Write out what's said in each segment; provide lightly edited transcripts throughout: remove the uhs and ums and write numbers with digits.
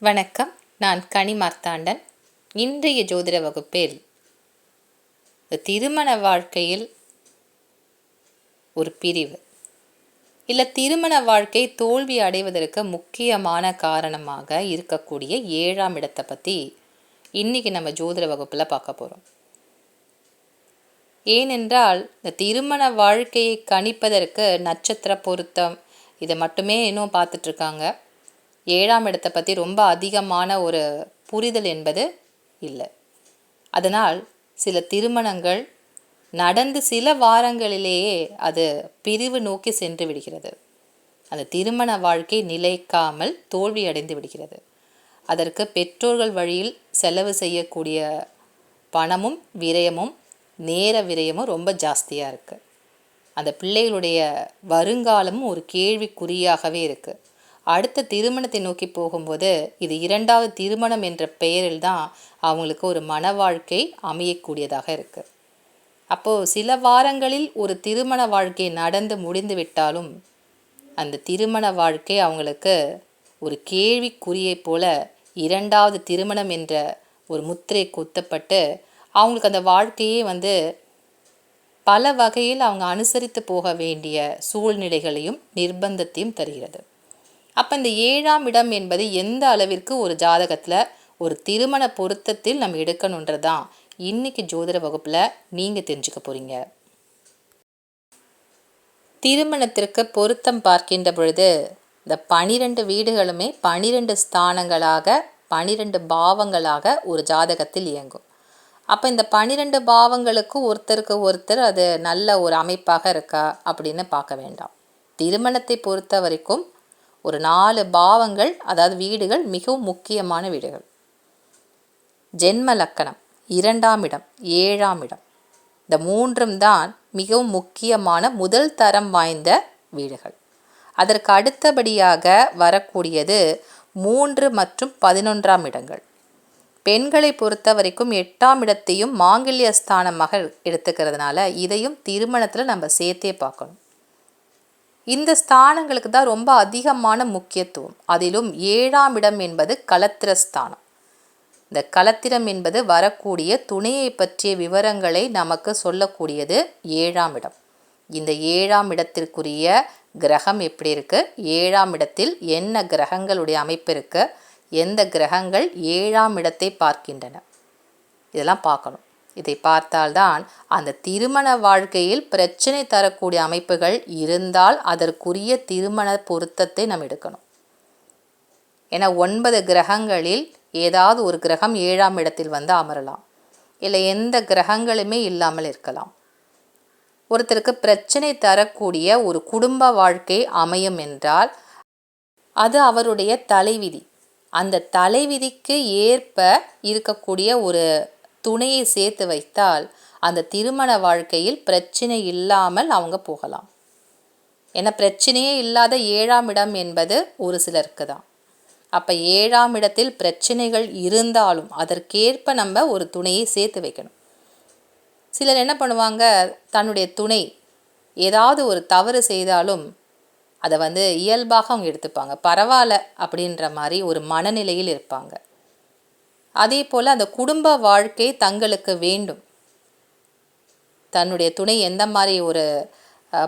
வணக்கம். நான் கனி மார்த்தாண்டன். இன்றைய ஜோதிட வகுப்பில் திருமண வாழ்க்கையில் ஒரு பிரிவு இல்லை திருமண வாழ்க்கை தோல்வி அடைவதற்கு முக்கியமான காரணமாக இருக்கக்கூடிய 7ஆம் இடத்தை பற்றி இன்றைக்கி நம்ம ஜோதிட வகுப்பில் பார்க்க போகிறோம். ஏனென்றால் இந்த திருமண வாழ்க்கையை கணிப்பதற்கு நட்சத்திர பொருத்தம் இதை மட்டுமே இன்னும் பார்த்துட்ருக்காங்க. 7ஆம் இடத்தை பற்றி ரொம்ப அதிகமான ஒரு புரிதல் என்பது இல்லை. அதனால் சில திருமணங்கள் நடந்து சில வாரங்களிலேயே அது பிரிவு நோக்கி சென்று விடுகிறது. அந்த திருமண வாழ்க்கை நிலைக்காமல் தோல்வி அடைந்து விடுகிறது. அதற்கு பெற்றோர்கள் வழியில் செலவு செய்யக்கூடிய பணமும் விரயமும் நேர விரயமும் ரொம்ப ஜாஸ்தியாக இருக்குது. அந்த பிள்ளைகளுடைய வருங்காலமும் ஒரு கேள்விக்குறியாகவே இருக்குது. அடுத்த திருமணத்தை நோக்கி போகும்போது இது 2வது திருமணம் என்ற பெயரில் தான் அவங்களுக்கு ஒரு மன வாழ்க்கை அமையக்கூடியதாக இருக்குது. அப்போது சில வாரங்களில் ஒரு திருமண வாழ்க்கை நடந்து முடிந்து விட்டாலும் அந்த திருமண வாழ்க்கை அவங்களுக்கு ஒரு கேள்விக்குறியை போல 2வது திருமணம் என்ற ஒரு முத்திரை குத்தப்பட்டு அவங்களுக்கு அந்த வாழ்க்கையே பல வகையில் அவங்க அனுசரித்து போக வேண்டிய சூழ்நிலைகளையும் நிர்பந்தத்தையும் தருகிறது. அப்போ இந்த 7ஆம் இடம் என்பது எந்த அளவிற்கு ஒரு ஜாதகத்தில் ஒரு திருமண பொருத்தத்தில் நம்ம எடுக்கணுன்றது தான் இன்றைக்கி ஜோதிட வகுப்பில் நீங்கள் தெரிஞ்சுக்க போகிறீங்க. திருமணத்திற்கு பொருத்தம் பார்க்கின்ற பொழுது இந்த 12 வீடுகளுமே 12 ஸ்தானங்களாக 12 பாவங்களாக ஒரு ஜாதகத்தில் இயங்கும். அப்போ இந்த 12 பாவங்களுக்கு ஒருத்தருக்கு ஒருத்தர் அது நல்ல ஒரு அமைப்பாக இருக்கா அப்படின்னு பார்க்க வேண்டாம். திருமணத்தை பொறுத்த வரைக்கும் ஒரு 4 பாவங்கள், அதாவது வீடுகள் மிகவும் முக்கியமான வீடுகள். ஜென்ம லக்கணம், 2ஆம் இடம், 7ஆம் இடம், இந்த 3ம் தான் மிகவும் முக்கியமான முதல் தரம் வாய்ந்த வீடுகள். அதற்கு அடுத்தபடியாக வரக்கூடியது 3 மற்றும் 11ஆம் இடங்கள். பெண்களை பொறுத்த வரைக்கும் 8ஆம் இடத்தையும் மாங்கல்ய ஸ்தானமாக எடுத்துக்கிறதுனால இதையும் திருமணத்தில் நம்ம சேர்த்தே பார்க்கணும். இந்த ஸ்தானங்களுக்கு தான் ரொம்ப அதிகமான முக்கியத்துவம். அதிலும் 7ஆம் இடம் என்பது களத்திரஸ்தானம். இந்த களத்திரம் என்பது வரக்கூடிய துணையை பற்றிய விவரங்களை நமக்கு சொல்லக்கூடியது 7ஆம் இடம். இந்த 7ஆம் இடத்திற்குரிய கிரகம் எப்படி இருக்குது, 7ஆம் இடத்தில் என்ன கிரகங்களுடைய அமைப்பு இருக்குது, எந்த கிரகங்கள் 7ஆம் இடத்தை பார்க்கின்றன, இதெல்லாம் பார்க்கணும். இதை பார்த்தால்தான் அந்த திருமண வாழ்க்கையில் பிரச்சனை தரக்கூடிய அமைப்புகள் இருந்தால் அதற்குரிய திருமண பொருத்தத்தை நம்ம எடுக்கணும். ஏன்னா 9 கிரகங்களில் ஏதாவது ஒரு கிரகம் 7ஆம் இடத்தில் அமரலாம், இல்லை எந்த கிரகங்களுமே இல்லாமல் இருக்கலாம். ஒருத்தருக்கு பிரச்சனை தரக்கூடிய ஒரு குடும்ப வாழ்க்கை அமையும் என்றால் அது அவருடைய தலைவிதி. அந்த தலைவிதிக்கு ஏற்ப இருக்கக்கூடிய ஒரு துணையை சேர்த்து வைத்தால் அந்த திருமண வாழ்க்கையில் பிரச்சனை இல்லாமல் அவங்க போகலாம். ஏன்னா பிரச்சனையே இல்லாத 7ஆம் இடம் என்பது ஒரு சிலருக்கு தான். அப்போ 7ஆம் இடத்தில் பிரச்சனைகள் இருந்தாலும் அதற்கேற்ப நம்ம ஒரு துணையை சேர்த்து வைக்கணும். சிலர் என்ன பண்ணுவாங்க, தன்னுடைய துணை ஏதாவது ஒரு தவறு செய்தாலும் அதை இயல்பாக அவங்க எடுத்துப்பாங்க, பரவாயில்ல அப்படின்ற மாதிரி ஒரு மனநிலையில் இருப்பாங்க. அதே போல் அந்த குடும்ப வாழ்க்கை தங்களுக்கு வேண்டும். தன்னுடைய துணை எந்த மாதிரி ஒரு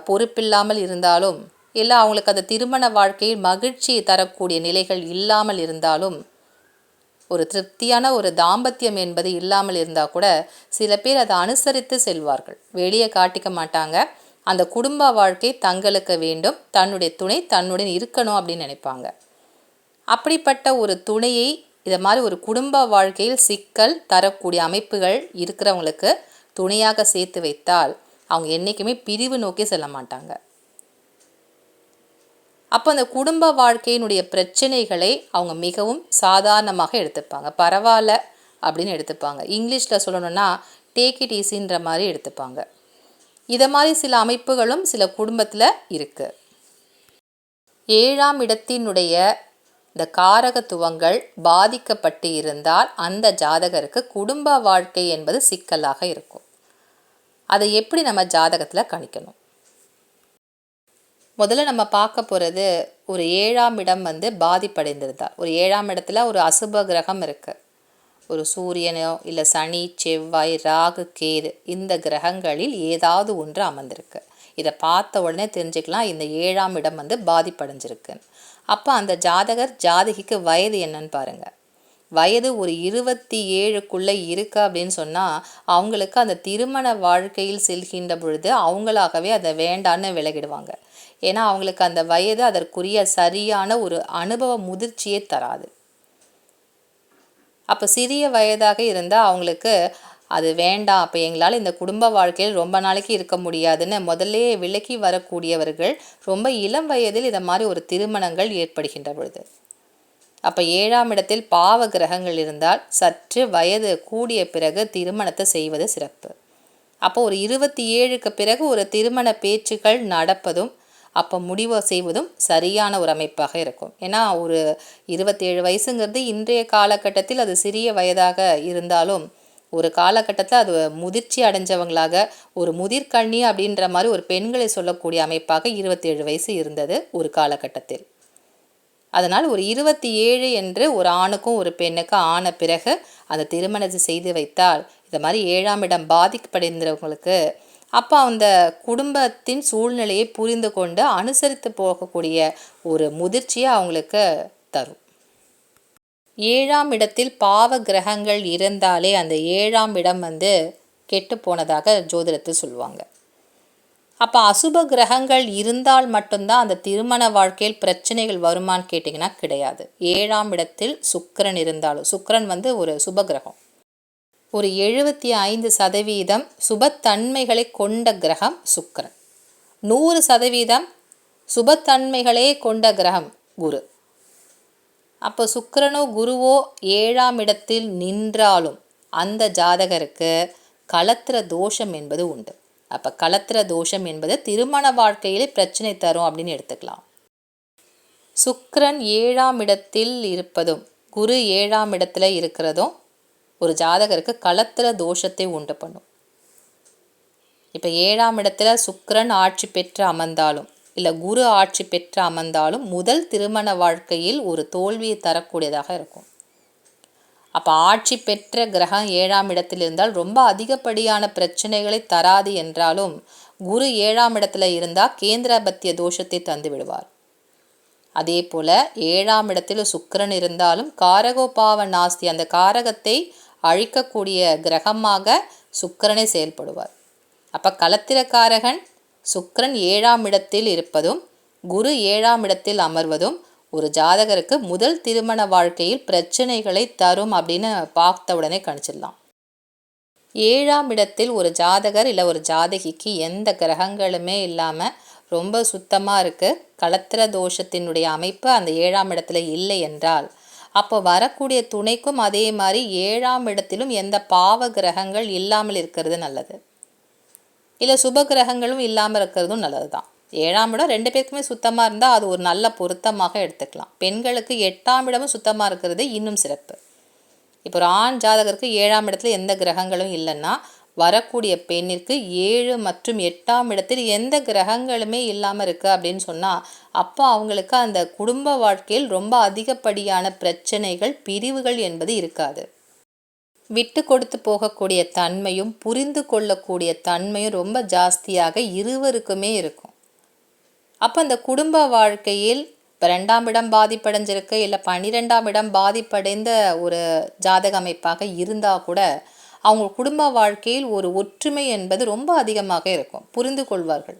பொறுப்பில்லாமல் இருந்தாலும், இல்லை அவங்களுக்கு அந்த திருமண வாழ்க்கையில் மகிழ்ச்சி தரக்கூடிய நிலைகள் இல்லாமல் இருந்தாலும், ஒரு திருப்தியான ஒரு தாம்பத்தியம் என்பது இல்லாமல் இருந்தால் கூட சில பேர் அதை அனுசரித்து செல்வார்கள், வெளியே காட்டிக்க மாட்டாங்க. அந்த குடும்ப வாழ்க்கை தங்களுக்கு வேண்டும், தன்னுடைய துணை தன்னுடன் இருக்கணும் அப்படின்னு நினைப்பாங்க. அப்படிப்பட்ட ஒரு துணையை இதை மாதிரி ஒரு குடும்ப வாழ்க்கையில் சிக்கல் தரக்கூடிய அமைப்புகள் இருக்கிறவங்களுக்கு துணையாக சேர்த்து வைத்தால் அவங்க என்றைக்குமே பிரிவு நோக்கி செல்ல மாட்டாங்க. அப்போ அந்த குடும்ப வாழ்க்கையினுடைய பிரச்சனைகளை அவங்க மிகவும் சாதாரணமாக எடுத்துப்பாங்க, பரவாயில்ல அப்படின்னு எடுத்துப்பாங்க. இங்கிலீஷில் சொல்லணும்னா டேக் இட் ஈஸின்ற மாதிரி எடுத்துப்பாங்க. இதை மாதிரி சில அமைப்புகளும் சில குடும்பத்தில் இருக்குது. 7ஆம் இடத்தினுடைய இந்த காரகத்துவங்கள் பாதிக்கப்பட்டு இருந்தால் அந்த ஜாதகருக்கு குடும்ப வாழ்க்கை என்பது சிக்கலாக இருக்கும். அதை எப்படி நம்ம ஜாதகத்தில் கணிக்கணும்? முதல்ல நம்ம பார்க்க போகிறது ஒரு 7ஆம் இடம் பாதிப்படைந்திருந்தால், ஒரு 7ஆம் இடத்துல ஒரு அசுப கிரகம் இருக்குது, ஒரு சூரியனோ இல்லை சனி செவ்வாய் ராகு கேது, இந்த கிரகங்களில் ஏதாவது ஒன்று அமர்ந்திருக்கு. இதை பார்த்த உடனே தெரிஞ்சுக்கலாம் இந்த 7ஆம் இடம் பாதிப்படைஞ்சிருக்குன்னு. அப்போ அந்த ஜாதகிக்கு வயது என்னன்னு பாருங்கள். வயது ஒரு 27க்குள்ளே இருக்கு அப்படின்னு சொன்னால் அவங்களுக்கு அந்த திருமண வாழ்க்கையில் செல்கின்ற பொழுது அவங்களாகவே அதை வேண்டான்னு விலகிடுவாங்க. ஏன்னா அவங்களுக்கு அந்த வயது அதற்குரிய சரியான ஒரு அனுபவ முதிர்ச்சியே தராது. அப்போ சிறிய வயதாக இருந்தால் அவங்களுக்கு அது வேண்டாம், அப்போ எங்களால் இந்த குடும்ப வாழ்க்கையில் ரொம்ப நாளைக்கு இருக்க முடியாதுன்னு முதல்ல விலகி வரக்கூடியவர்கள் ரொம்ப இளம் வயதில் இதை மாதிரி ஒரு திருமணங்கள் ஏற்படுகின்ற பொழுது. அப்போ 7ஆம் இடத்தில் பாவ கிரகங்கள் இருந்தால் சற்று வயது கூடிய பிறகு திருமணத்தை செய்வது சிறப்பு. அப்போ ஒரு 27க்கு பிறகு ஒரு திருமண பேச்சுக்கள் நடப்பதும் அப்போ முடிவு செய்வதும் சரியான ஒரு அமைப்பாக இருக்கும். ஏன்னா ஒரு 27 வயசுங்கிறது இன்றைய காலகட்டத்தில் அது சிறிய வயதாக இருந்தாலும் ஒரு காலகட்டத்தில் அது முதிர்ச்சி அடைஞ்சவங்களாக ஒரு முதிர்கண்ணி அப்படின்ற மாதிரி ஒரு பெண்களை சொல்லக்கூடிய அமைப்பாக 27 வயசு இருந்தது ஒரு காலகட்டத்தில். அதனால் ஒரு 27 என்று ஒரு ஆணுக்கும் ஒரு பெண்ணுக்கும் ஆன பிறகு அந்த திருமணத்தை செய்து வைத்தால் இந்த மாதிரி 7ஆம் இடம் பாதிப்படைந்தவங்களுக்கு அப்போ அந்த குடும்பத்தின் சூழ்நிலையை புரிந்து கொண்டு அனுசரித்து போகக்கூடிய ஒரு முதிர்ச்சியை அவங்களுக்கு தரும். 7ஆம் இடத்தில் பாவ கிரகங்கள் இருந்தாலே அந்த 7ஆம் இடம் கெட்டு போனதாக ஜோதிடத்தில் சொல்லுவாங்க. அப்போ அசுப கிரகங்கள் இருந்தால் மட்டும்தான் அந்த திருமண வாழ்க்கையில் பிரச்சனைகள் வருமானு கேட்டிங்கன்னா கிடையாது. 7ஆம் இடத்தில் சுக்கிரன் இருந்தாலும், சுக்கிரன் ஒரு சுப கிரகம், ஒரு 75% சுபத்தன்மைகளை கொண்ட கிரகம் சுக்கிரன், 100% சுபத்தன்மைகளே கொண்ட கிரகம் குரு. அப்போ சுக்கிரனோ குருவோ 7ஆம் இடத்தில் நின்றாலும் அந்த ஜாதகருக்கு களத்திர தோஷம் என்பது உண்டு. அப்போ களத்திர தோஷம் என்பது திருமண வாழ்க்கையிலே பிரச்சனை தரும் அப்படின்னு எடுத்துக்கலாம். சுக்கிரன் 7ஆம் இடத்தில் இருப்பதும் குரு 7ஆம் இடத்துல இருக்கிறதும் ஒரு ஜாதகருக்கு களத்திர தோஷத்தை உண்டு பண்ணும். இப்போ 7ஆம் இடத்துல சுக்கிரன் ஆட்சி பெற்று அமர்ந்தாலும் இல்லை குரு ஆட்சி பெற்று அமர்ந்தாலும் முதல் திருமண வாழ்க்கையில் ஒரு தோல்வியை தரக்கூடியதாக இருக்கும். அப்போ ஆட்சி பெற்ற கிரகம் 7ஆம் இடத்தில் இருந்தால் ரொம்ப அதிகப்படியான பிரச்சனைகளை தராது என்றாலும் குரு 7ஆம் இடத்துல இருந்தால் கேந்திராபத்திய தோஷத்தை தந்து விடுவார். அதே போல் 7ஆம் இடத்தில் சுக்கிரன் இருந்தாலும் காரகோபாவ நாஸ்தி, அந்த காரகத்தை அழிக்கக்கூடிய கிரகமாக சுக்கிரனே செயல்படுவார். அப்போ களத்திரக்காரகன் சுக்கிரன் 7ஆம் இடத்தில் இருப்பதும் குரு 7ஆம் இடத்தில் அமர்வதும் ஒரு ஜாதகருக்கு முதல் திருமண வாழ்க்கையில் பிரச்சனைகளை தரும் அப்படின்னு பார்த்த உடனே கணிச்சிடலாம். 7ஆம் இடத்தில் ஒரு ஜாதகர் இல்லை ஒரு ஜாதகிக்கு எந்த கிரகங்களுமே இல்லாமல் ரொம்ப சுத்தமாக இருக்குது, களத்திர தோஷத்தினுடைய அமைப்பு அந்த 7ஆம் இடத்துல இல்லை என்றால் அப்போ வரக்கூடிய துணைக்கும் அதே மாதிரி 7ஆம் இடத்திலும் எந்த பாவ கிரகங்கள் இல்லாமல் இருக்கிறது நல்லது, இல்லை சுப கிரகங்களும் இல்லாமல் இருக்கிறதும் நல்லது தான். 7ஆம் இடம் 2 பேருக்குமே சுத்தமாக இருந்தால் அது ஒரு நல்ல பொருத்தமாக எடுத்துக்கலாம். பெண்களுக்கு 8ஆம் இடமும் சுத்தமாக இருக்கிறது இன்னும் சிறப்பு. இப்போ ஒரு ஆண் ஜாதகருக்கு 7ஆம் இடத்துல எந்த கிரகங்களும் இல்லைன்னா வரக்கூடிய பெண்ணிற்கு 7 மற்றும் 8ஆம் இடத்தில் எந்த கிரகங்களுமே இல்லாமல் இருக்குது அப்படின்னு சொன்னால் அப்போ அவங்களுக்கு அந்த குடும்ப வாழ்க்கையில் ரொம்ப அதிகப்படியான பிரச்சனைகள் பிரிவுகள் என்பது இருக்காது. விட்டு கொடுத்து போகக்கூடிய தன்மையும் புரிந்து கொள்ளக்கூடிய தன்மையும் ரொம்ப ஜாஸ்தியாக இருவருக்குமே இருக்கும். அப்போ அந்த குடும்ப வாழ்க்கையில் இப்போ 2ஆம் இடம் பாதிப்படைஞ்சிருக்கு இல்லை 12ஆம் இடம் பாதிப்படைந்த ஒரு ஜாதக அமைப்பாக இருந்தால் கூட அவங்க குடும்ப வாழ்க்கையில் ஒரு ஒற்றுமை என்பது ரொம்ப அதிகமாக இருக்கும், புரிந்து கொள்வார்கள்.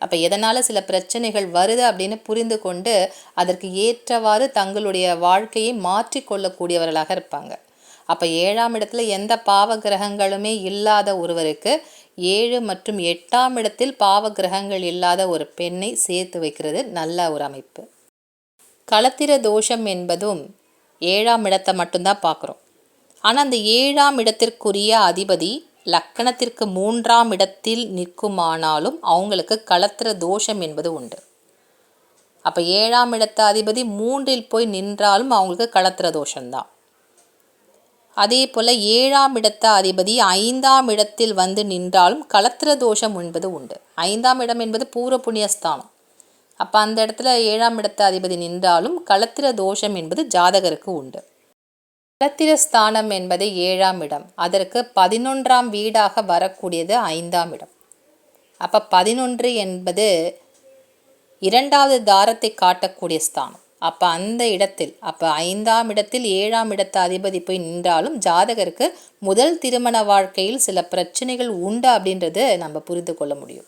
அப்போ எதனால் சில பிரச்சனைகள் வருது அப்படின்னு புரிந்து கொண்டு அதற்கு ஏற்றவாறு தங்களுடைய வாழ்க்கையை மாற்றிக்கொள்ளக்கூடியவர்களாக இருப்பாங்க. அப்போ 7ஆம் இடத்துல எந்த பாவ கிரகங்களுமே இல்லாத ஒருவருக்கு 7 மற்றும் 8ஆம் இடத்தில் பாவ கிரகங்கள் இல்லாத ஒரு பெண்ணை சேர்த்து வைக்கிறது நல்ல ஒரு அமைப்பு. களத்திர தோஷம் என்பதும் 7ஆம் இடத்தை மட்டும்தான் பார்க்குறோம். ஆனால் அந்த 7ஆம் இடத்திற்குரிய அதிபதி லக்கணத்திற்கு 3ஆம் இடத்தில் நிற்குமானாலும் அவங்களுக்கு களத்திர தோஷம் என்பது உண்டு. அப்போ 7ஆம் இடத்த அதிபதி 3இல் போய் நின்றாலும் அவங்களுக்கு களத்திர தோஷம்தான். அதே போல் 7ஆம் இடத்த அதிபதி 5ஆம் இடத்தில் நின்றாலும் களத்திர தோஷம் என்பது உண்டு. 5ஆம் இடம் என்பது பூர்வ புண்ணியஸ்தானம். அப்போ அந்த இடத்துல 7ஆம் இடத்து அதிபதி நின்றாலும் களத்திர தோஷம் என்பது ஜாதகருக்கு உண்டு. களத்திர ஸ்தானம் என்பது 7ஆம் இடம், அதற்கு 11ஆம் வீடாக வரக்கூடியது 5ஆம் இடம். அப்போ 11 என்பது 2வது தாரத்தை காட்டக்கூடிய ஸ்தானம். அப்போ அந்த இடத்தில் 5ஆம் இடத்தில் 7ஆம் இடத்து அதிபதி போய் நின்றாலும் ஜாதகருக்கு முதல் திருமண வாழ்க்கையில் சில பிரச்சனைகள் உண்டு அப்படின்றது நம்ம புரிந்து கொள்ள முடியும்.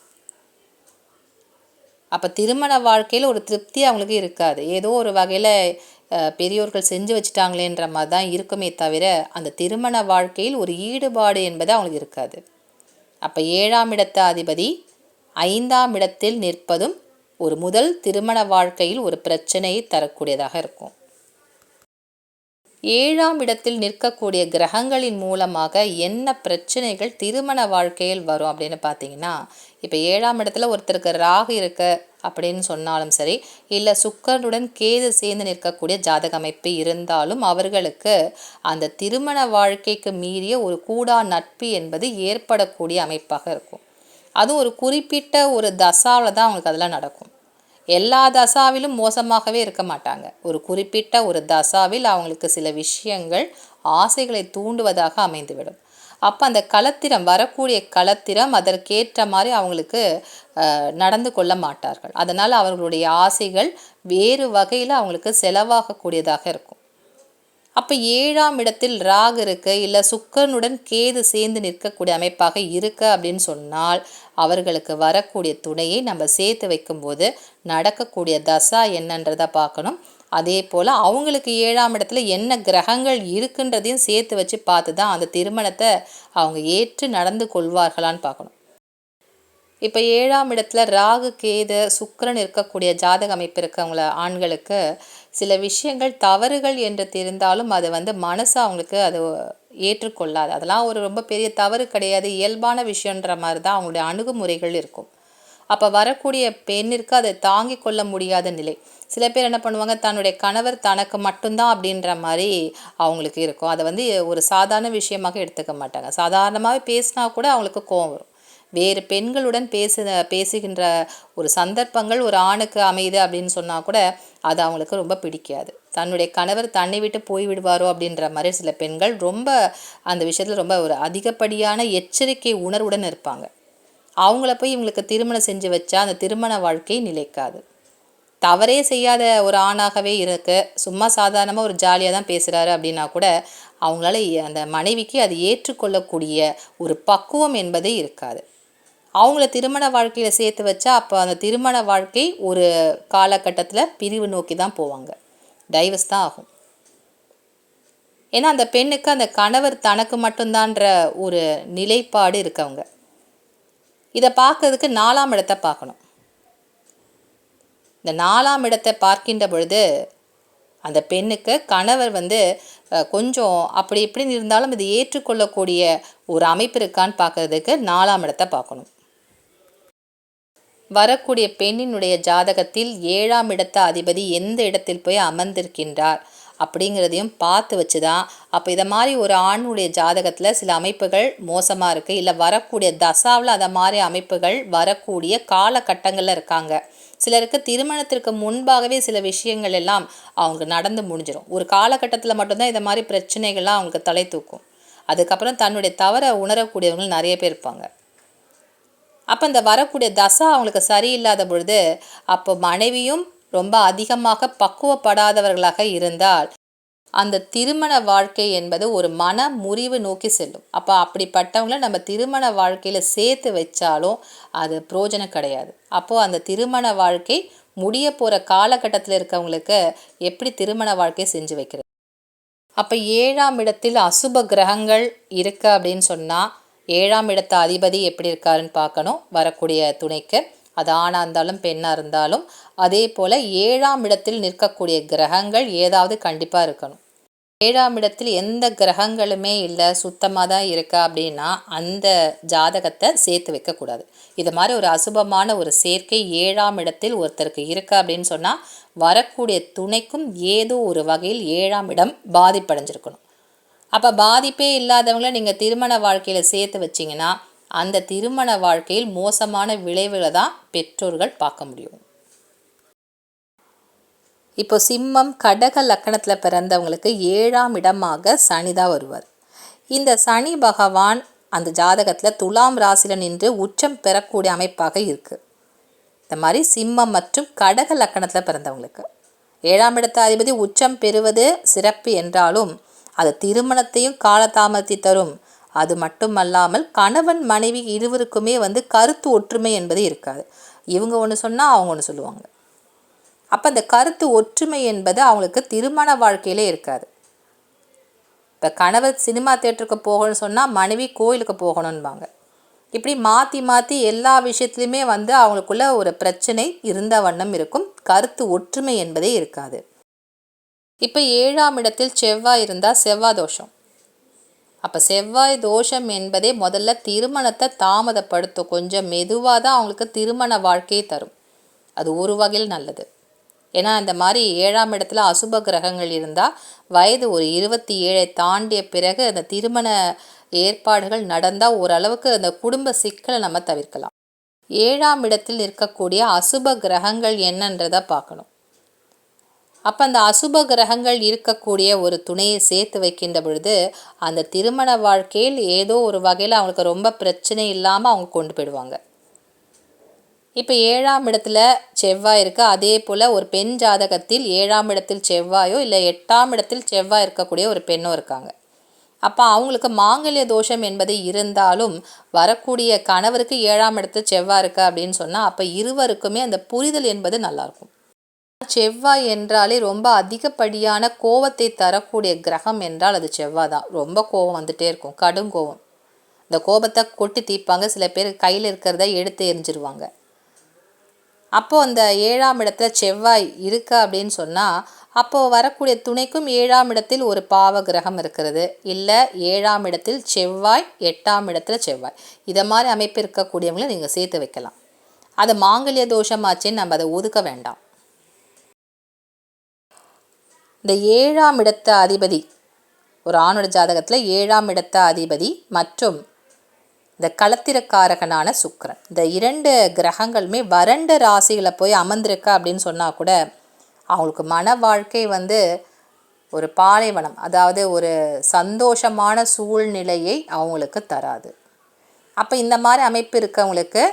அப்போ திருமண வாழ்க்கையில் ஒரு திருப்தி அவங்களுக்கு இருக்காது. ஏதோ ஒரு வகையில் பெரியோர்கள் செஞ்சு வச்சுட்டாங்களேன்ற மாதிரி தான் இருக்குமே தவிர அந்த திருமண வாழ்க்கையில் ஒரு ஈடுபாடு என்பது அவங்களுக்கு இருக்காது. அப்போ 7ஆம் இடத்து அதிபதி 5ஆம் இடத்தில் நிற்பதும் ஒரு முதல் திருமண வாழ்க்கையில் ஒரு பிரச்சனையை தரக்கூடியதாக இருக்கும். 7ஆம் இடத்தில் நிற்கக்கூடிய கிரகங்களின் மூலமாக என்ன பிரச்சனைகள் திருமண வாழ்க்கையில் வரும் அப்படின்னு பார்த்தீங்கன்னா, இப்போ 7ஆம் இடத்துல ஒருத்தருக்கு ராகு இருக்க அப்படின்னு சொன்னாலும் சரி, இல்லை சுக்கிரனுடன் கேது சேர்ந்து நிற்கக்கூடிய ஜாதக அமைப்பு இருந்தாலும் அவர்களுக்கு அந்த திருமண வாழ்க்கைக்கு மீறிய ஒரு கூடா நட்பு என்பது ஏற்படக்கூடிய அமைப்பாக இருக்கும். அதுவும் ஒரு குறிப்பிட்ட ஒரு தசாவில் தான் அவங்களுக்கு அதெல்லாம் நடக்கும். எல்லா தசாவிலும் மோசமாகவே இருக்க மாட்டாங்க. ஒரு குறிப்பிட்ட ஒரு தசாவில் அவங்களுக்கு சில விஷயங்கள் ஆசைகளை தூண்டுவதாக அமைந்துவிடும். அப்போ அந்த களத்திரம் வரக்கூடிய களத்திரம் அதற்கேற்ற மாதிரி அவங்களுக்கு நடந்து கொள்ள மாட்டார்கள். அதனால் அவர்களுடைய ஆசைகள் வேறு வகையில் அவங்களுக்கு செலவாகக்கூடியதாக இருக்கும். அப்போ 7ஆம் இடத்தில் ராகு இருக்கு, இல்லை சுக்கிரனுடன் கேது சேர்ந்து நிற்கக்கூடிய அமைப்பாக இருக்கு அப்படின்னு சொன்னால் அவர்களுக்கு வரக்கூடிய துணையை நம்ம சேர்த்து வைக்கும்போது நடக்கக்கூடிய தசா என்னன்றதை பார்க்கணும். அதே போல் அவங்களுக்கு 7ஆம் இடத்துல என்ன கிரகங்கள் இருக்குன்றதையும் சேர்த்து வச்சு பார்த்து தான் அந்த திருமணத்தை அவங்க ஏற்று நடந்து கொள்வார்களான்னு பார்க்கணும். இப்போ 7ஆம் இடத்துல ராகு கேது சுக்கிரன் இருக்கக்கூடிய ஜாதக அமைப்பு இருக்கவங்கள ஆண்களுக்கு சில விஷயங்கள் தவறுகள் என்று தெரிந்தாலும் அது மனசு அவங்களுக்கு அது ஏற்றுக்கொள்ளாது. அதெல்லாம் ஒரு ரொம்ப பெரிய தவறு கிடையாது, இயல்பான விஷயன்ற மாதிரி தான் அவங்களுடைய அணுகுமுறைகள் இருக்கும். அப்போ வரக்கூடிய பெண்ணிற்கு அதை தாங்கி கொள்ள முடியாத நிலை. சில பேர் என்ன பண்ணுவாங்க, தன்னுடைய கணவர் தனக்கு மட்டும்தான் அப்படின்ற மாதிரி அவங்களுக்கு இருக்கும். அதை ஒரு சாதாரண விஷயமாக எடுத்துக்க மாட்டாங்க. சாதாரணமாகவே பேசினா கூட அவங்களுக்கு கோவம் வரும். வேறு பெண்களுடன் பேசுகின்ற ஒரு சந்தர்ப்பங்கள் ஒரு ஆணுக்கு அமையுது அப்படின்னு சொன்னால் கூட அது அவங்களுக்கு ரொம்ப பிடிக்காது. தன்னுடைய கணவர் தன்னை விட்டு போய் விடுவாரோ அப்படின்ற மாதிரி சில பெண்கள் ரொம்ப அந்த விஷயத்தில் ரொம்ப ஒரு அதிகப்படியான எச்சரிக்கை உணர்வுடன் இருப்பாங்க. அவங்கள போய் இவங்களுக்கு திருமணம் செஞ்சு வச்சா அந்த திருமண வாழ்க்கை நிலைக்காது. தவறே செய்யாத ஒரு ஆணாகவே இருக்கு, சும்மா சாதாரணமாக ஒரு ஜாலியாக தான் பேசுகிறாரு அப்படின்னா கூட அவங்களால அந்த மனைவிக்கு அது ஏற்றுக்கொள்ளக்கூடிய ஒரு பக்குவம் என்பதே இருக்காது. அவங்கள திருமண வாழ்க்கையில் சேர்த்து வச்சா அப்போ அந்த திருமண வாழ்க்கை ஒரு காலகட்டத்தில் பிரிவு நோக்கி தான் போவாங்க, டைவர்ஸ் தான் ஆகும். ஏன்னா அந்த பெண்ணுக்கு அந்த கணவர் தனக்கு மட்டும்தான்ற ஒரு நிலைப்பாடு இருக்கவங்க. இதை பார்க்கறதுக்கு 4ஆம் இடத்தை பார்க்கணும். இந்த 4ஆம் இடத்தை பார்க்கின்ற பொழுது அந்த பெண்ணுக்கு கணவர் கொஞ்சம் அப்படி இப்படின்னு இருந்தாலும் இது ஏற்றுக்கொள்ளக்கூடிய ஒரு அமைப்பு இருக்கான்னு பார்க்கறதுக்கு 4ஆம் இடத்தை பார்க்கணும். வரக்கூடிய பெண்ணினுடைய ஜாதகத்தில் 7ஆம் இடத்த அதிபதி எந்த இடத்தில் போய் அமர்ந்திருக்கின்றார் அப்படிங்கிறதையும் பார்த்து வச்சு தான் அப்போ இதை மாதிரி ஒரு ஆணுடைய ஜாதகத்தில் சில அமைப்புகள் மோசமாக இருக்குது, இல்லை வரக்கூடிய தசாவில் அதை மாதிரி அமைப்புகள் வரக்கூடிய காலகட்டங்களில் இருக்காங்க. சிலருக்கு திருமணத்திற்கு முன்பாகவே சில விஷயங்கள் எல்லாம் அவங்க நடந்து முடிஞ்சிடும். ஒரு காலகட்டத்தில் மட்டும்தான் இதை மாதிரி பிரச்சனைகள்லாம் அவங்களுக்கு தலை தூக்கும். அதுக்கப்புறம் தன்னுடைய தவறை உணரக்கூடியவங்க நிறைய பேர் இருப்பாங்க. அப்போ இந்த வரக்கூடிய தசா அவங்களுக்கு சரியில்லாத பொழுது அப்போ மனைவியும் ரொம்ப அதிகமாக பக்குவப்படாதவர்களாக இருந்தால் அந்த திருமண வாழ்க்கை என்பது ஒரு மன முறிவு நோக்கி செல்லும். அப்போ அப்படிப்பட்டவங்கள நம்ம திருமண வாழ்க்கையில் சேர்த்து வச்சாலும் அது பிரயோஜனம் கிடையாது. அப்போது அந்த திருமண வாழ்க்கை முடிய போகிற காலகட்டத்தில் இருக்கவங்களுக்கு எப்படி திருமண வாழ்க்கை செஞ்சு வைக்கிறது? அப்போ 7ஆம் இடத்தில் அசுப கிரகங்கள் இருக்கு அப்படின்னு சொன்னால் 7ஆம் இடத்து அதிபதி எப்படி இருக்காருன்னு பார்க்கணும் வரக்கூடிய துணைக்கு. அது ஆணாக இருந்தாலும் பெண்ணாக இருந்தாலும். அதே போல் 7ஆம் இடத்தில் நிற்கக்கூடிய கிரகங்கள் ஏதாவது கண்டிப்பாக இருக்கணும். 7ஆம் இடத்தில் எந்த கிரகங்களுமே இல்லை, சுத்தமாக தான் இருக்கா அப்படின்னா அந்த ஜாதகத்தை சேர்த்து வைக்கக்கூடாது. இது மாதிரி ஒரு அசுபமான ஒரு சேர்க்கை 7ஆம் இடத்தில் ஒருத்தருக்கு இருக்கா அப்படின்னு சொன்னால் வரக்கூடிய துணைக்கும் ஏதோ ஒரு வகையில் 7ஆம் இடம் பாதிப்படைஞ்சிருக்கணும். அப்போ பாதிப்பே இல்லாதவங்கள நீங்கள் திருமண வாழ்க்கையில் சேர்த்து வச்சிங்கன்னா அந்த திருமண வாழ்க்கையில் மோசமான விளைவுகளை தான் பெற்றோர்கள் பார்க்க முடியும். இப்போ சிம்மம் கடக லக்கணத்தில் பிறந்தவங்களுக்கு 7ஆம் இடமாக சனி தான் வருவார். இந்த சனி பகவான் அந்த ஜாதகத்தில் துலாம் ராசியில் நின்று உச்சம் பெறக்கூடிய அமைப்பாக இருக்குது. இந்த மாதிரி சிம்மம் மற்றும் கடக லக்கணத்தில் பிறந்தவங்களுக்கு 7ஆம் இடத்த அதிபதி உச்சம் பெறுவது சிறப்பு என்றாலும் அது திருமணத்தையும் காலதாமதத்தை தரும். அது மட்டுமல்லாமல் கணவன் மனைவி இருவருக்குமே கருத்து ஒற்றுமை என்பது இருக்காது. இவங்க ஒன்று சொன்னால் அவங்க ஒன்று சொல்லுவாங்க. அப்போ அந்த கருத்து ஒற்றுமை என்பது அவங்களுக்கு திருமண வாழ்க்கையிலே இருக்காது. இப்போ கணவர் சினிமா தேட்டருக்கு போகணும்னு சொன்னால் மனைவி கோயிலுக்கு போகணும்பாங்க. இப்படி மாற்றி மாற்றி எல்லா விஷயத்துலையுமே அவங்களுக்குள்ள ஒரு பிரச்சனை இருந்த வண்ணம் இருக்கும். கருத்து ஒற்றுமை என்பதே இருக்காது. இப்போ 7ஆம் இடத்தில் செவ்வாய் இருந்தால் செவ்வாய் தோஷம். அப்போ செவ்வாய் தோஷம் என்பதே முதல்ல திருமணத்தை தாமதப்படுத்தும். கொஞ்சம் மெதுவாக தான் அவங்களுக்கு திருமண வாழ்க்கையை தரும். அது ஒரு வகையில் நல்லது. ஏன்னா இந்த மாதிரி 7ஆம் இடத்துல அசுப கிரகங்கள் இருந்தால் வயது ஒரு 27 தாண்டிய பிறகு அந்த திருமண ஏற்பாடுகள் நடந்தால் ஓரளவுக்கு அந்த குடும்ப சிக்கலை நம்ம தவிர்க்கலாம். 7ஆம் இடத்தில் இருக்கக்கூடிய அசுப கிரகங்கள் என்னன்றதை பார்க்கணும். அப்போ அந்த அசுப கிரகங்கள் இருக்கக்கூடிய ஒரு துணையை சேர்த்து வைக்கின்ற பொழுது அந்த திருமண வாழ்க்கையில் ஏதோ ஒரு வகையில் அவங்களுக்கு ரொம்ப பிரச்சனை இல்லாமல் அவங்க கொண்டு போயிடுவாங்க. இப்போ 7ஆம் இடத்துல செவ்வாய் இருக்குது. அதே போல் ஒரு பெண் ஜாதகத்தில் 7ஆம் இடத்தில் செவ்வாயோ இல்லை 8ஆம் இடத்தில் செவ்வாய் இருக்கக்கூடிய ஒரு பெண்ணோ இருக்காங்க. அப்போ அவங்களுக்கு மாங்கல்ய தோஷம் என்பது இருந்தாலும் வரக்கூடிய கணவருக்கு 7ஆம் இடத்தில் செவ்வாய் இருக்குது அப்படின்னு சொன்னால் அப்போ இருவருக்குமே அந்த புரிதல் என்பது நல்லாயிருக்கும். செவ்வாய் என்றாலே ரொம்ப அதிகப்படியான கோபத்தை தரக்கூடிய கிரகம் என்றால் அது செவ்வாய் தான். ரொம்ப கோபம் வந்துகிட்டே இருக்கும், கடும் கோபம். இந்த கோபத்தை கொட்டி தீர்ப்பாங்க. சில பேர் கையில் இருக்கிறத எடுத்து எரிஞ்சிருவாங்க. அப்போது அந்த 7ஆம் இடத்துல செவ்வாய் இருக்கா அப்படின்னு சொன்னால் அப்போது வரக்கூடிய துணைக்கும் 7ஆம் இடத்தில் ஒரு பாவ கிரகம் இருக்கிறது, இல்லை 7ஆம் இடத்தில் செவ்வாய் 8ஆம் இடத்துல செவ்வாய், இதை மாதிரி அமைப்பு இருக்கக்கூடியவங்களை நீங்கள் சேர்த்து வைக்கலாம். அது மாங்கல்ய தோஷமாச்சேன்னு நம்ம அதை ஒதுக்க வேண்டாம். இந்த 7ஆம் இடத்த அதிபதி ஒரு ஆணோட ஜாதகத்தில் 7ஆம் இடத்த அதிபதி மற்றும் இந்த களத்திரக்காரகனான சுக்கிரன், இந்த 2 கிரகங்களுமே வறண்ட ராசிகளை போய் அமர்ந்திருக்கா அப்படின்னு சொன்னால் கூட அவங்களுக்கு மன வாழ்க்கை ஒரு பாலைவனம், அதாவது ஒரு சந்தோஷமான சூழ்நிலையை அவங்களுக்கு தராது. அப்போ இந்த மாதிரி அமைப்பு இருக்கவங்களுக்கு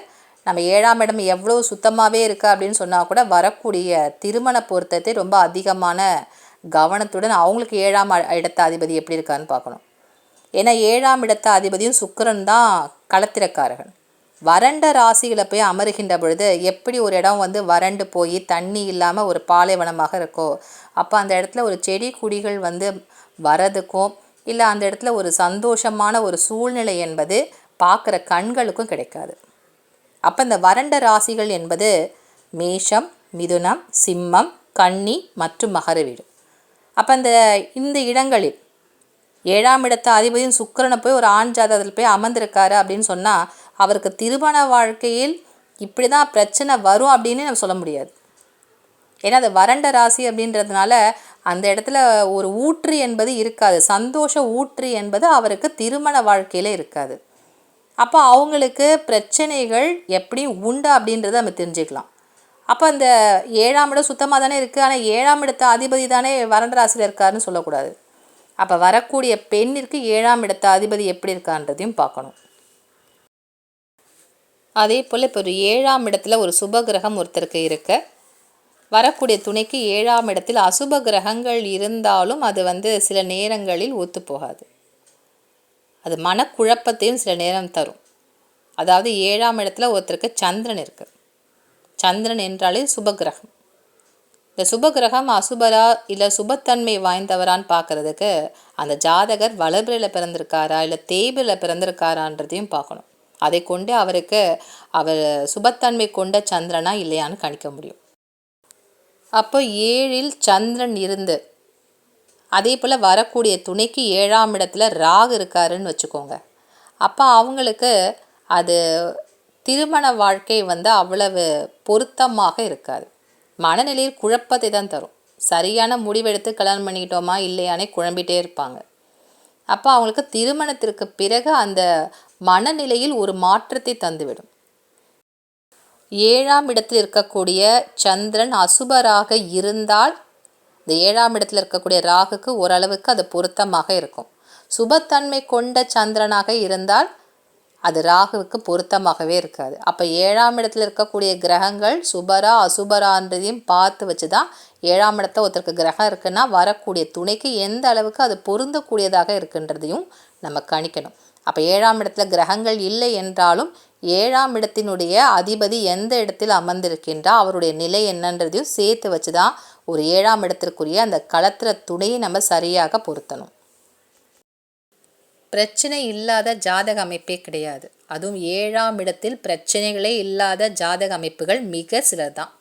நம்ம 7ஆம் இடம் எவ்வளோ சுத்தமாகவே இருக்குது அப்படின்னு சொன்னால் கூட வரக்கூடிய திருமண பொருத்தத்தை ரொம்ப அதிகமான கவனத்துடன் அவங்களுக்கு 7ஆம் இடத்த அதிபதி எப்படி இருக்கான்னு பார்க்கணும். ஏன்னா 7ஆம் இடத்த அதிபதியும் சுக்கிரன் தான் களத்திரக்காரகன். வறண்ட ராசிகளை போய் அமருகின்ற பொழுது எப்படி ஒரு இடம் வறண்டு போய் தண்ணி இல்லாமல் ஒரு பாலைவனமாக இருக்கோ அப்போ அந்த இடத்துல ஒரு செடி கொடிகள் வரதுக்கும் இல்லை அந்த இடத்துல ஒரு சந்தோஷமான ஒரு சூழ்நிலை என்பது பார்க்குற கண்களுக்கும் கிடைக்காது. அப்போ இந்த வறண்ட ராசிகள் என்பது மேஷம், மிதுனம், சிம்மம், கன்னி மற்றும் மகர வீடு. அப்போ இந்த இடங்களில் 7ஆம் இடத்த அதிபதியும் சுக்கிரனை போய் ஒரு ஆண் ஜாதகத்தில் போய் அமர்ந்திருக்காரு அப்படின்னு சொன்னால் அவருக்கு திருமண வாழ்க்கையில் இப்படி தான் பிரச்சனை வரும் அப்படின்னு நம்ம சொல்ல முடியாது. ஏன்னா அது வறண்ட ராசி அப்படின்றதுனால அந்த இடத்துல ஒரு ஊற்று என்பது இருக்காது, சந்தோஷ ஊற்று என்பது அவருக்கு திருமண வாழ்க்கையில் இருக்காது. அப்போ அவங்களுக்கு பிரச்சனைகள் எப்படி உண்டு அப்படின்றத நம்ம தெரிஞ்சுக்கலாம். அப்போ அந்த 7ஆம் இடம் சுத்தமாக தானே இருக்குது, ஆனால் 7ஆம் இடத்த அதிபதி தானே வறண்ட ராசியில் இருக்காருன்னு சொல்லக்கூடாது. அப்போ வரக்கூடிய பெண்ணிற்கு 7ஆம் இடத்த அதிபதி எப்படி இருக்கான்றதையும் பார்க்கணும். அதே போல் இப்போ ஒரு 7ஆம் இடத்துல ஒரு சுப கிரகம் ஒருத்தருக்கு இருக்க வரக்கூடிய துணைக்கு 7ஆம் இடத்தில் அசுப கிரகங்கள் இருந்தாலும் அது சில நேரங்களில் ஒத்துப்போகாது. அது மனக்குழப்பத்தையும் சில நேரம் தரும். அதாவது 7ஆம் இடத்துல ஒருத்தருக்கு சந்திரன் இருக்குது. சந்திரன் என்றாலே சுபகிரகம். இந்த சுபகிரகம் அசுபரா இல்லை சுபத்தன்மை வாய்ந்தவரான்னு பார்க்குறதுக்கு அந்த ஜாதகர் வளர்பிறையில் பிறந்திருக்காரா இல்லை தேய்பிறையில் பிறந்திருக்காரான்றதையும் பார்க்கணும். அதை கொண்டு அவர் சுபத்தன்மை கொண்ட சந்திரனா இல்லையான்னு கணிக்க முடியும். அப்போ 7இல் சந்திரன் இருந்து அதே போல் வரக்கூடிய துணைக்கு 7ஆம் இடத்துல ராகு இருக்காருன்னு வச்சுக்கோங்க. அப்போ அவங்களுக்கு அது திருமண வாழ்க்கை அவ்வளவு பொருத்தமாக இருக்காது. மனநிலையில் குழப்பத்தை தான் தரும். சரியான முடிவெடுத்து கல்யாணம் பண்ணிக்கிட்டோமா இல்லையானே குழம்பிட்டே இருப்பாங்க. அப்போ அவங்களுக்கு திருமணத்திற்கு பிறகு அந்த மனநிலையில் ஒரு மாற்றத்தை தந்துவிடும். 7ஆம் இடத்தில் இருக்கக்கூடிய சந்திரன் அசுபராக இருந்தால் இந்த 7ஆம் இடத்துல இருக்கக்கூடிய ராகுக்கு ஓரளவுக்கு அது பொருத்தமாக இருக்கும். சுபத்தன்மை கொண்ட சந்திரனாக இருந்தால் அது ராகுவுக்கு பொருத்தமாகவே இருக்காது. அப்போ 7ஆம் இடத்துல இருக்கக்கூடிய கிரகங்கள் சுபரா அசுபரான்றதையும் பார்த்து வச்சு தான் 7ஆம் இடத்துல ஒருத்தருக்கு கிரகம் இருக்குன்னா வரக்கூடிய துணைக்கு எந்த அளவுக்கு அது பொருந்தக்கூடியதாக இருக்குன்றதையும் நம்ம கணிக்கணும். அப்போ 7ஆம் இடத்துல கிரகங்கள் இல்லை என்றாலும் 7ஆம் இடத்தினுடைய அதிபதி எந்த இடத்தில் அமர்ந்திருக்கின்றா அவருடைய நிலை என்னன்றதையும் சேர்த்து வச்சு தான் ஒரு 7ஆம் இடத்திற்குரிய அந்த களத்திர துணையை நம்ம சரியாக பொருத்தணும். பிரச்சனை இல்லாத ஜாதக அமைப்பே கிடையாது. அதுவும் 7ஆம் இடத்தில் பிரச்சனைகளே இல்லாத ஜாதக அமைப்புகள் மிக சிலர் தான்.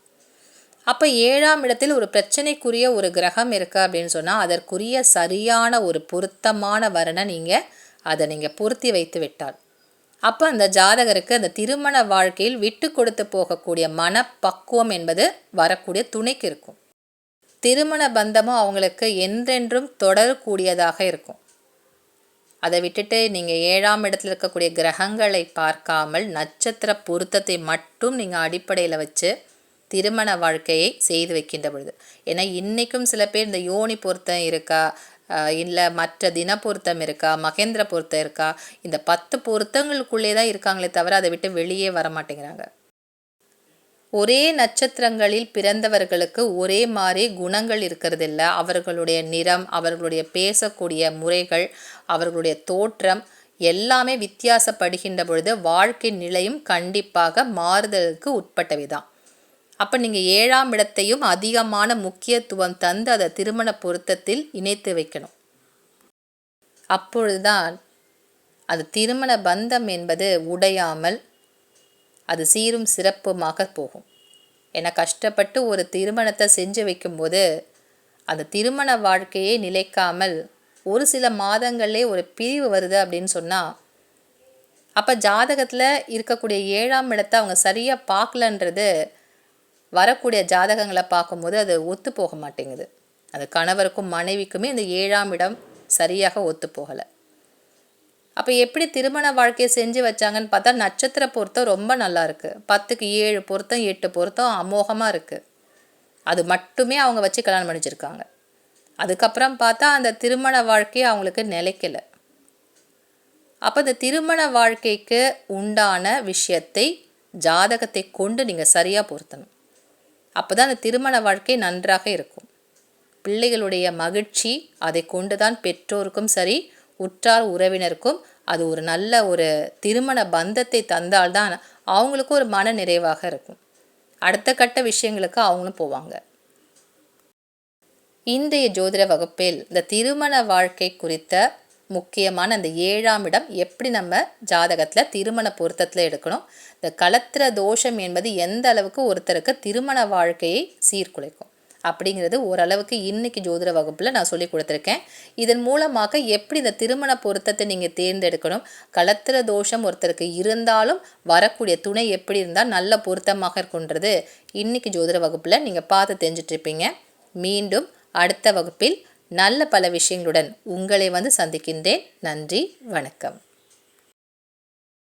அப்போ 7ஆம் இடத்தில் ஒரு பிரச்சனைக்குரிய ஒரு கிரகம் இருக்குது அப்படின்னு சொன்னால் அதற்குரிய சரியான ஒரு பொருத்தமான வரனை அதை நீங்கள் பொருத்தி வைத்து விட்டால் அப்போ அந்த ஜாதகருக்கு அந்த திருமண வாழ்க்கையில் விட்டு கொடுத்து போகக்கூடிய மனப்பக்குவம் என்பது வரக்கூடிய துணைக்கு இருக்கும். திருமண பந்தமும் அவங்களுக்கு என்றென்றும் தொடரக்கூடியதாக இருக்கும். அதை விட்டுட்டு நீங்கள் 7ஆம் இடத்துல இருக்கக்கூடிய கிரகங்களை பார்க்காமல் நட்சத்திர பொருத்தத்தை மட்டும் நீங்கள் அடிப்படையில் வச்சு திருமண வாழ்க்கையை செய்து வைக்கின்ற பொழுது, ஏன்னா இன்றைக்கும் சில பேர் இந்த யோனி பொருத்தம் இருக்கா, இல்லை மற்ற தின பொருத்தம் இருக்கா, மகேந்திர பொருத்தம் இருக்கா, இந்த 10 பொருத்தங்களுக்குள்ளே தான் இருக்காங்களே தவிர அதை விட்டு வெளியே வர மாட்டேங்கிறாங்க. ஒரே நட்சத்திரங்களில் பிறந்தவர்களுக்கு ஒரே மாதிரி குணங்கள் இருக்கிறதில்ல. அவர்களுடைய நிறம், அவர்களுடைய பேசக்கூடிய முறைகள், அவர்களுடைய தோற்றம் எல்லாமே வித்தியாசப்படுகின்ற பொழுது வாழ்க்கை நிலையும் கண்டிப்பாக மாறுதலுக்கு உட்பட்டவை தான். அப்போ நீங்கள் 7ஆம் இடத்தையும் அதிகமான முக்கியத்துவம் தந்து அதை திருமண பொருத்தத்தில் இணைத்து வைக்கணும். அப்பொழுதுதான் அது திருமண பந்தம் என்பது உடையாமல் அது சீரும் சிறப்புமாக போகும். ஏன்னா கஷ்டப்பட்டு ஒரு திருமணத்தை செஞ்சு வைக்கும்போது அந்த திருமண வாழ்க்கையே நிலைக்காமல் ஒரு சில மாதங்களே ஒரு பிரிவு வருது அப்படின்னு சொன்னால் அப்போ ஜாதகத்தில் இருக்கக்கூடிய 7ஆம் இடத்தை அவங்க சரியாக பார்க்கலன்றது வரக்கூடிய ஜாதகங்களை பார்க்கும்போது அது ஒத்து போக மாட்டேங்குது. அது கணவருக்கும் மனைவிக்குமே இந்த 7ஆம் இடம் சரியாக ஒத்து போகலை. அப்போ எப்படி திருமண வாழ்க்கையை செஞ்சு வச்சாங்கன்னு பார்த்தா நட்சத்திர பொருத்தம் ரொம்ப நல்லா இருக்குது. 10க்கு 7 பொருத்தம் 8 பொருத்தம் அமோகமாக இருக்குது. அது மட்டுமே அவங்க வச்சு கல்யாணம் பண்ணிச்சிருக்காங்க. அதுக்கப்புறம் பார்த்தா அந்த திருமண வாழ்க்கையை அவங்களுக்கு நிலைக்கலை. அப்போ இந்த திருமண வாழ்க்கைக்கு உண்டான விஷயத்தை ஜாதகத்தை கொண்டு நீங்கள் சரியாக பொருத்தணும். அப்போ தான் அந்த திருமண வாழ்க்கை நன்றாக இருக்கும். பிள்ளைகளுடைய மகிழ்ச்சி அதை கொண்டு தான் பெற்றோருக்கும் சரி உற்றார் உறவினருக்கும் அது ஒரு நல்ல ஒரு திருமண பந்தத்தை தந்தால்தான் அவங்களுக்கும் ஒரு மன நிறைவாக இருக்கும். அடுத்த கட்ட விஷயங்களுக்கு அவங்களும் போவாங்க. இன்றைய ஜோதிட வகுப்பில் இந்த திருமண வாழ்க்கை குறித்த முக்கியமான அந்த 7ஆம் இடம் எப்படி நம்ம ஜாதகத்தில் திருமண பொருத்தத்தில் எடுக்கணும், இந்த களத்திர தோஷம் என்பது எந்த அளவுக்கு ஒருத்தருக்கு திருமண வாழ்க்கையை சீர்குலைக்கும் அப்படிங்கிறது ஓரளவுக்கு இன்றைக்கி ஜோதிட வகுப்பில் நான் சொல்லி கொடுத்துருக்கேன். இதன் மூலமாக எப்படி இந்த திருமண பொருத்தத்தை நீங்கள் தேர்ந்தெடுக்கணும், களத்திர தோஷம் ஒருத்தருக்கு இருந்தாலும் வரக்கூடிய துணை எப்படி இருந்தால் நல்ல பொருத்தமாக இருக்குன்றது இன்றைக்கி ஜோதிட வகுப்பில் நீங்கள் பார்த்து தெரிஞ்சிட்ருப்பீங்க. மீண்டும் அடுத்த வகுப்பில் நல்ல பல விஷயங்களுடன் உங்களை சந்திக்கின்றேன். நன்றி, வணக்கம்.